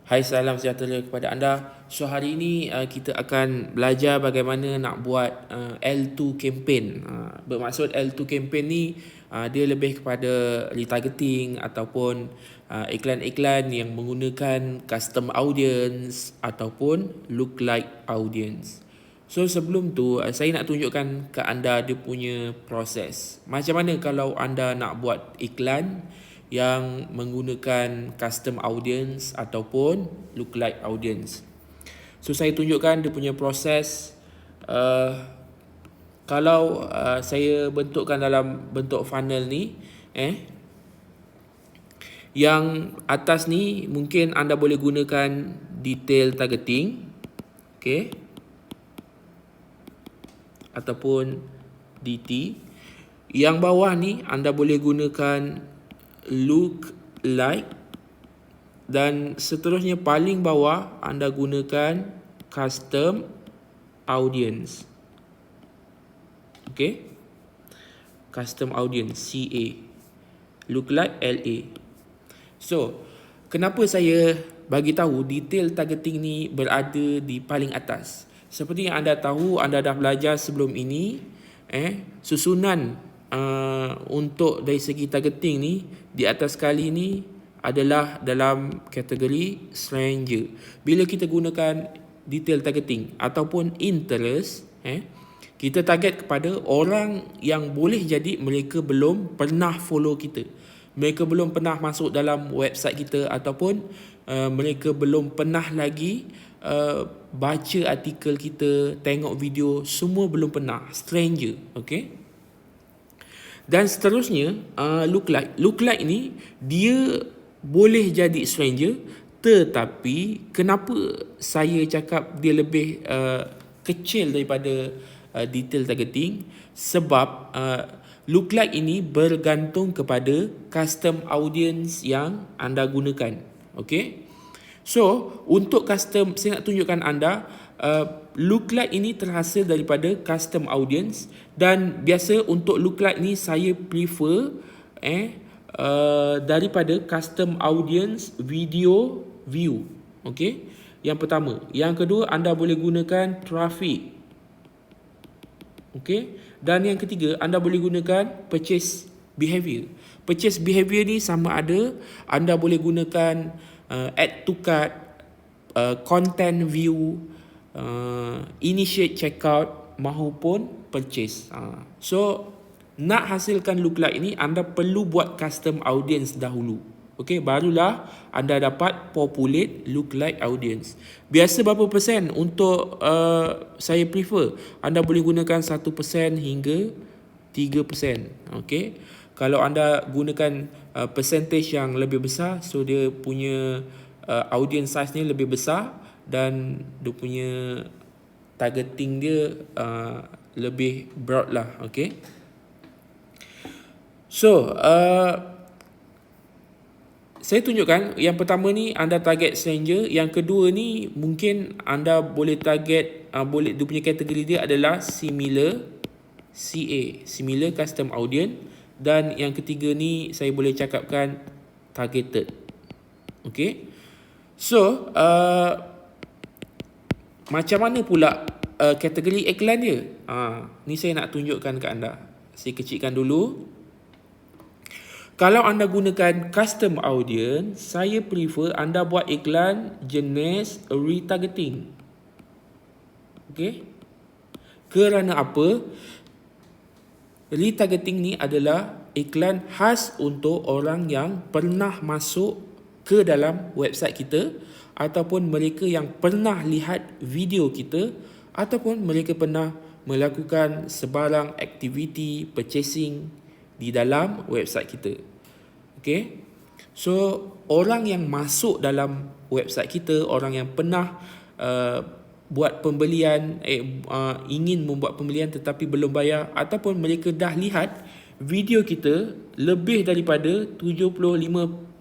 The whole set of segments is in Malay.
Hai, salam sejahtera kepada anda. So hari ini kita akan belajar bagaimana nak buat L2 campaign. Bermaksud L2 campaign ni dia lebih kepada retargeting ataupun iklan-iklan yang menggunakan custom audience ataupun lookalike audience. So sebelum tu saya nak tunjukkan ke anda dia punya proses. Macam mana kalau anda nak buat iklan yang menggunakan custom audience ataupun lookalike audience. So saya tunjukkan dia punya proses. Kalau saya bentukkan dalam bentuk funnel ni, yang atas ni mungkin anda boleh gunakan detail targeting, okay, ataupun DT. Yang bawah ni anda boleh gunakan look like, dan seterusnya paling bawah anda gunakan custom audience. Okay, custom audience CA, look like LA. So kenapa saya bagi tahu detail targeting ni berada di paling atas? Seperti yang anda tahu, anda dah belajar sebelum ini, susunan untuk dari segi targeting ni di atas sekali ni adalah dalam kategori stranger. Bila kita gunakan detail targeting ataupun interest, kita target kepada orang yang boleh jadi mereka belum pernah follow kita, mereka belum pernah masuk dalam website kita, ataupun mereka belum pernah lagi baca artikel kita, tengok video, semua belum pernah, stranger. Okay. Dan seterusnya lookalike ni dia boleh jadi stranger, tetapi kenapa saya cakap dia lebih kecil daripada detail targeting? Sebab lookalike ini bergantung kepada custom audience yang anda gunakan. Okay. So untuk custom, saya nak tunjukkan anda lookalike ini terhasil daripada custom audience, dan biasa untuk lookalike ni saya prefer daripada custom audience video view. Okay, yang pertama. Yang kedua, anda boleh gunakan traffic. Okay, dan yang ketiga, anda boleh gunakan purchase behavior. Purchase behavior ni sama ada anda boleh gunakan add to cart, content view, initiate checkout maupun purchase. So nak hasilkan lookalike ini anda perlu buat custom audience dahulu. Okey, barulah anda dapat populate lookalike audience. Biasa berapa persen untuk saya prefer anda boleh gunakan 1% hingga 3%. Okey, kalau anda gunakan percentage yang lebih besar, so dia punya audience size ni lebih besar dan dia punya targeting dia lebih broad lah. Okay. So saya tunjukkan yang pertama ni anda target stranger, yang kedua ni mungkin anda boleh target boleh, dia punya kategori dia adalah similar CA, similar custom audience, dan yang ketiga ni saya boleh cakapkan targeted. Okay. So macam mana pula kategori iklan dia? Ni saya nak tunjukkan ke anda. Saya kecilkan dulu. Kalau anda gunakan custom audience, saya prefer anda buat iklan jenis retargeting. Okay. Kerana apa? Retargeting ni adalah iklan khas untuk orang yang pernah masuk ke dalam website kita, ataupun mereka yang pernah lihat video kita, ataupun mereka pernah melakukan sebarang aktiviti purchasing di dalam website kita. Okay. So orang yang masuk dalam website kita, orang yang pernah buat pembelian, ingin membuat pembelian tetapi belum bayar, ataupun mereka dah lihat video kita lebih daripada 75%,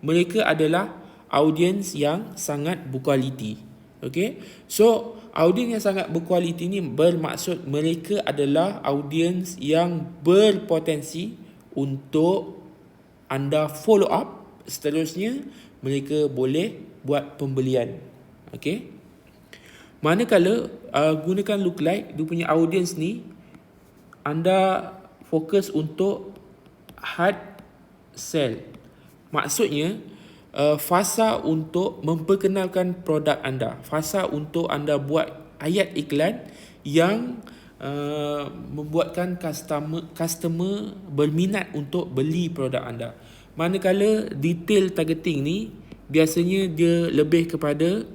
mereka adalah audience yang sangat berkualiti. Okay. So audience yang sangat berkualiti ni bermaksud mereka adalah audience yang berpotensi untuk anda follow up seterusnya mereka boleh buat pembelian. Okey. Manakala gunakan lookalike, dia punya audience ni anda fokus untuk hard sell. Maksudnya fasa untuk memperkenalkan produk anda, fasa untuk anda buat ayat iklan yang membuatkan customer berminat untuk beli produk anda. Manakala detail targeting ni biasanya dia lebih kepada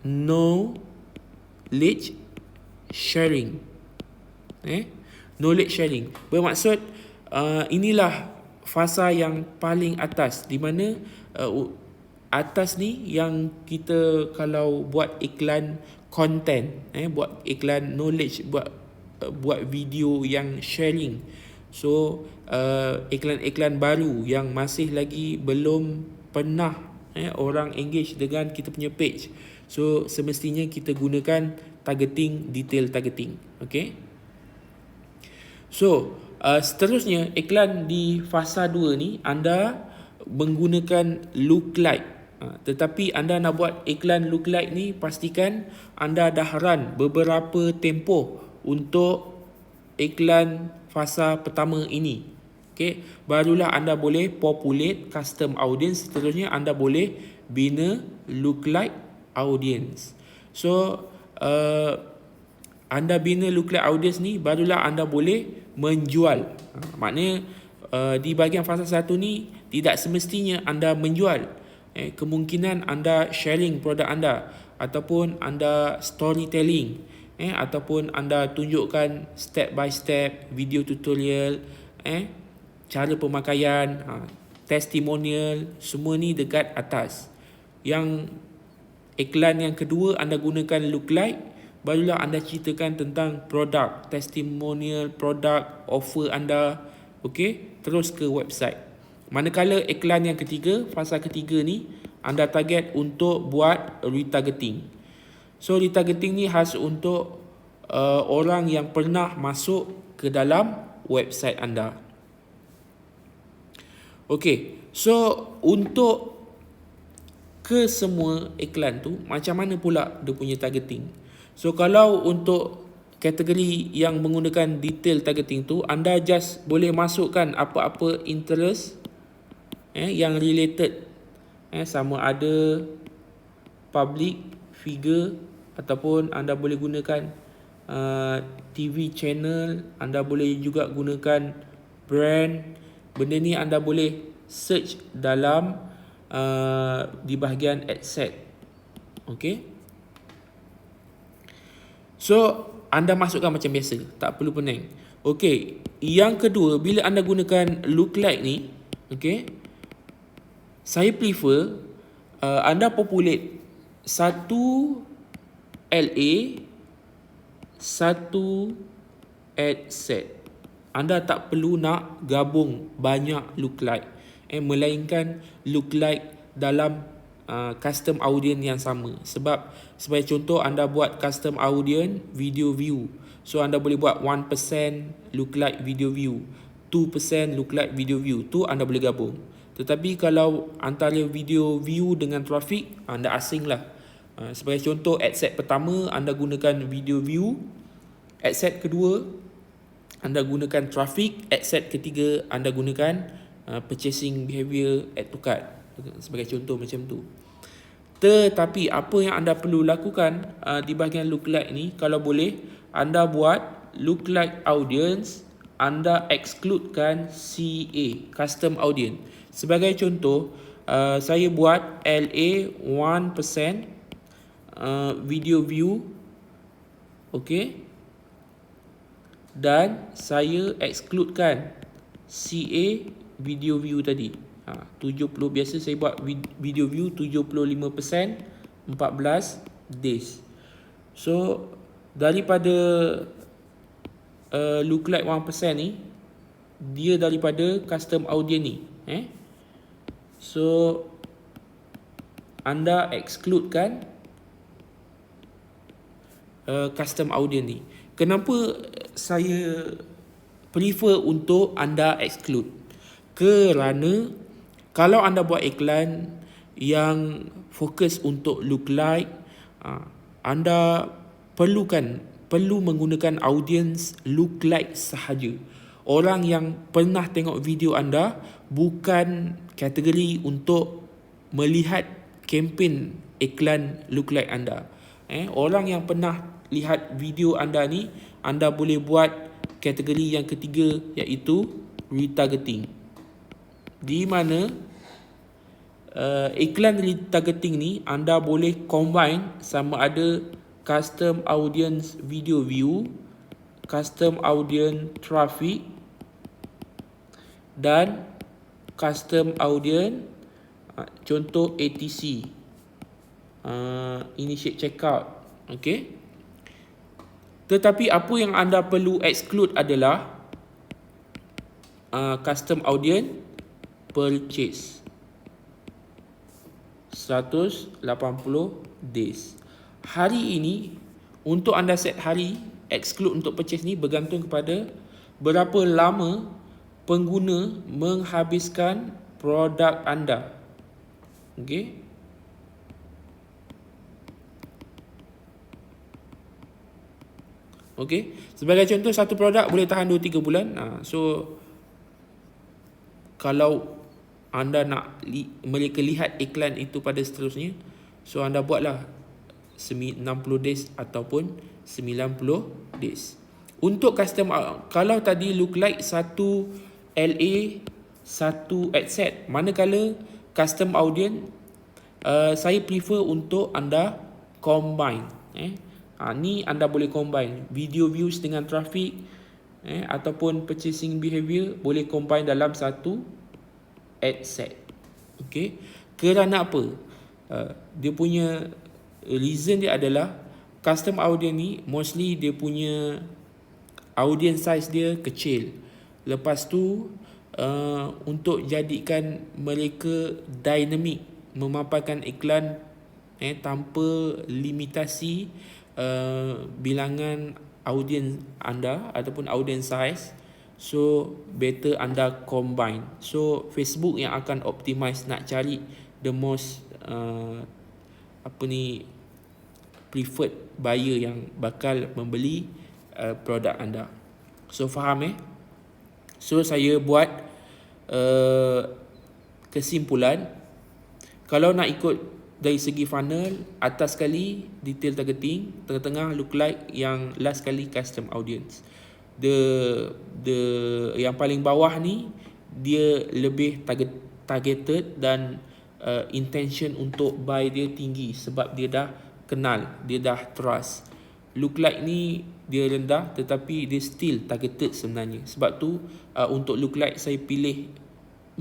knowledge sharing. Knowledge sharing bermaksud inilah fasa yang paling atas, di mana atas ni yang kita kalau buat iklan content, buat iklan knowledge, buat video yang sharing. So iklan-iklan baru yang masih lagi belum pernah orang engage dengan kita punya page. So semestinya kita gunakan targeting, detail targeting. Okay. So seterusnya iklan di fasa 2 ni anda menggunakan lookalike. Tetapi anda nak buat iklan lookalike ni, pastikan anda dah run beberapa tempoh untuk iklan fasa pertama ini. Okay, barulah anda boleh populate custom audience. Seterusnya anda boleh bina lookalike audience. So anda bina lookalike audience ni, barulah anda boleh menjual. Maknanya di bahagian fasa 1 ni tidak semestinya anda menjual. Kemungkinan anda sharing produk anda, ataupun anda storytelling, ataupun anda tunjukkan step by step video tutorial, cara pemakaian, testimonial, semua ni dekat atas. Yang iklan yang kedua anda gunakan lookalike, barulah anda ceritakan tentang produk, testimonial produk, offer anda. Okey, terus ke website. Manakala iklan yang ketiga, fasa ketiga ni, anda target untuk buat retargeting. So retargeting ni khas untuk orang yang pernah masuk ke dalam website anda. Okey, so untuk kesemua iklan tu, macam mana pula dia punya targeting? So kalau untuk kategori yang menggunakan detail targeting tu, anda just boleh masukkan apa-apa interest yang related, sama ada public figure, ataupun anda boleh gunakan TV channel, anda boleh juga gunakan brand. Benda ni anda boleh search dalam di bahagian ad set. Okay. So anda masukkan macam biasa, tak perlu pening. Okay, yang kedua, bila anda gunakan lookalike ni, okay, saya prefer anda populate satu LA, satu ad set. Anda tak perlu nak gabung banyak lookalike, melainkan lookalike dalam custom audience yang sama. Sebab sebagai contoh, anda buat custom audience video view, so anda boleh buat 1% lookalike video view, 2% lookalike video view, tu anda boleh gabung. Tetapi kalau antara video view dengan traffic, anda asing lah. Sebagai contoh, ad set pertama anda gunakan video view, ad set kedua anda gunakan traffic, ad set ketiga anda gunakan purchasing behavior add to cart. Sebagai contoh macam tu. Tetapi apa yang anda perlu lakukan di bahagian lookalike ni, kalau boleh anda buat lookalike audience, anda excludekan CA, custom audience. Sebagai contoh, saya buat LA 1% video view, okay, dan saya excludekan CA video view tadi. 70, biasa saya buat video view 75%, 14 days. So daripada lookalike 1% ni, dia daripada custom audience ni, so anda excludekan custom audience ni. Kenapa saya prefer untuk anda exclude? Kerana Kalau anda buat iklan yang fokus untuk lookalike, anda perlu menggunakan audience lookalike sahaja. Orang yang pernah tengok video anda, bukan kategori untuk melihat kempen iklan lookalike anda. Orang yang pernah lihat video anda ni, anda boleh buat kategori yang ketiga, iaitu retargeting, di mana iklan retargeting ni anda boleh combine sama ada custom audience video view, custom audience traffic dan custom audience contoh ATC, initiate checkout. Okey. Tetapi apa yang anda perlu exclude adalah custom audience purchase 180 days. Hari ini, untuk anda set hari exclude untuk purchase ni bergantung kepada berapa lama pengguna menghabiskan produk anda. Okey. Okey, sebagai contoh, satu produk boleh tahan 2-3 bulan. So kalau anda nak mereka lihat iklan itu pada seterusnya, so anda buatlah 60 days ataupun 90 days. Untuk custom, kalau tadi lookalike satu LA, satu ad set, manakala custom audience, saya prefer untuk anda combine. Ni anda boleh combine video views dengan traffic, ataupun purchasing behavior boleh combine dalam satu ad set. Okay. Kerana apa? Dia punya reason dia adalah custom audience ni mostly dia punya audience size dia kecil. Lepas tu untuk jadikan mereka dynamic, memaparkan iklan tanpa limitasi bilangan audience anda ataupun audience size, so better anda combine. So Facebook yang akan optimize nak cari the most preferred buyer yang bakal membeli produk anda. So faham So saya buat kesimpulan, kalau nak ikut dari segi funnel, atas sekali detail targeting, tengah-tengah lookalike, yang last sekali custom audience. Yang paling bawah ni dia lebih targeted dan intention untuk buy dia tinggi sebab dia dah kenal, dia dah trust. Lookalike ni dia rendah tetapi dia still targeted sebenarnya. Sebab tu untuk lookalike saya pilih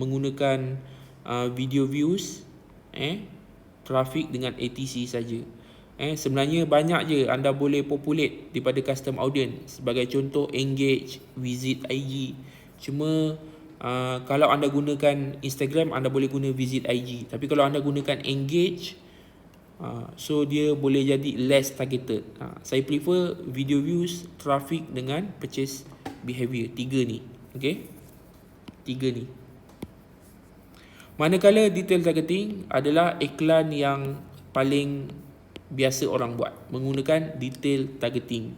menggunakan video views, traffic dengan ATC saja. Sebenarnya banyak je anda boleh populate daripada custom audience. Sebagai contoh Engage, Visit IG. Cuma kalau anda gunakan Instagram, anda boleh guna Visit IG. Tapi kalau anda gunakan Engage, so dia boleh jadi less targeted. Saya prefer video views, traffic dengan purchase behavior. 3 ni. Okay? 3 ni. Manakala detail targeting adalah iklan yang paling biasa orang buat menggunakan detail targeting.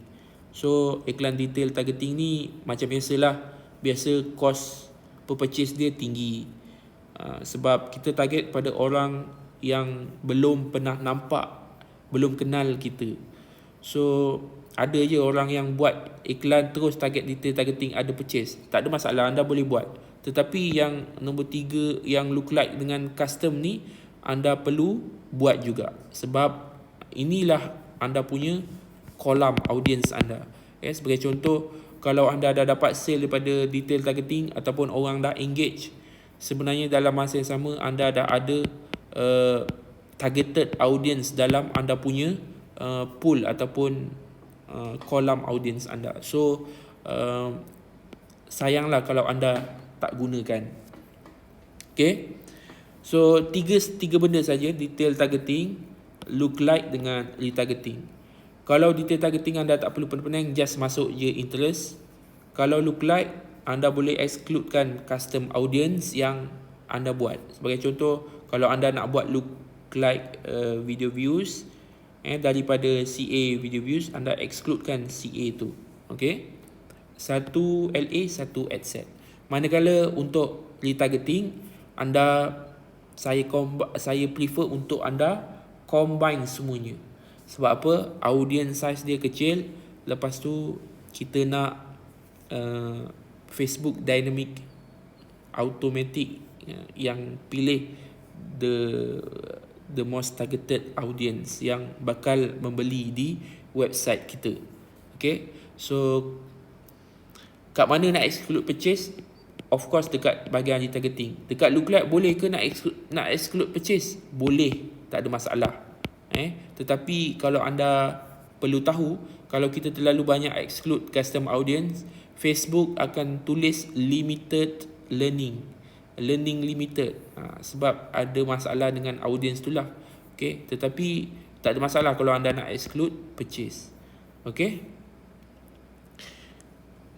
So iklan detail targeting ni macam biasalah, biasa cost per purchase dia tinggi. Sebab kita target pada orang yang belum pernah nampak, belum kenal kita. So ada je orang yang buat iklan terus target detail targeting, ada purchase. Tak ada masalah, anda boleh buat. Tetapi yang nombor 3, yang lookalike dengan custom ni, anda perlu buat juga. Sebab inilah anda punya kolam audience anda. Sebagai contoh, kalau anda dah dapat sale daripada detail targeting ataupun orang dah engage, sebenarnya dalam masa yang sama anda dah ada targeted audience dalam anda punya pool ataupun kolam audience anda. So sayanglah kalau anda tak gunakan. Okay. So tiga benda saja, detail targeting, lookalike dengan retargeting. Kalau detail targeting anda tak perlu pening-pening, just masuk je interest. Kalau lookalike, anda boleh excludekan custom audience yang anda buat. Sebagai contoh, kalau anda nak buat look like video views daripada CA video views, anda excludekan CA tu. Okay, satu LA, satu ad set. Manakala untuk retargeting, saya prefer untuk anda combine semuanya. Sebab apa? Audience size dia kecil. Lepas tu kita nak Facebook dynamic automatic yang pilih the most targeted audience yang bakal membeli di website kita. Okay, so kat mana nak exclude purchase? Of course dekat bahagian retargeting. Dekat lookalike boleh ke nak exclude purchase? Boleh, tak ada masalah. Tetapi kalau anda perlu tahu, kalau kita terlalu banyak exclude custom audience, Facebook akan tulis limited learning limited, sebab ada masalah dengan audience tu lah. Okay, tetapi tak ada masalah kalau anda nak exclude purchase. Okay,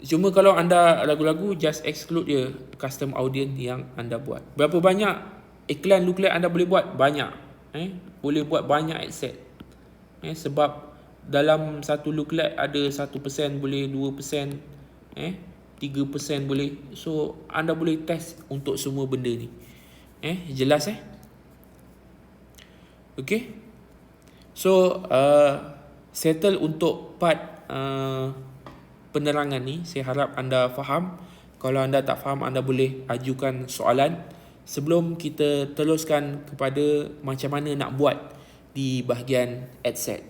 cuma kalau anda ragu-ragu, just exclude je custom audience yang anda buat. Berapa banyak iklan lookalike anda boleh buat? Banyak. Boleh buat banyak ad set. Sebab dalam satu lookalike ada 1% boleh, 2%, 3% boleh. So anda boleh test untuk semua benda ni. Jelas Okay. So settle untuk part penerangan ni. Saya harap anda faham. Kalau anda tak faham, anda boleh ajukan soalan sebelum kita teruskan kepada macam mana nak buat di bahagian ad set.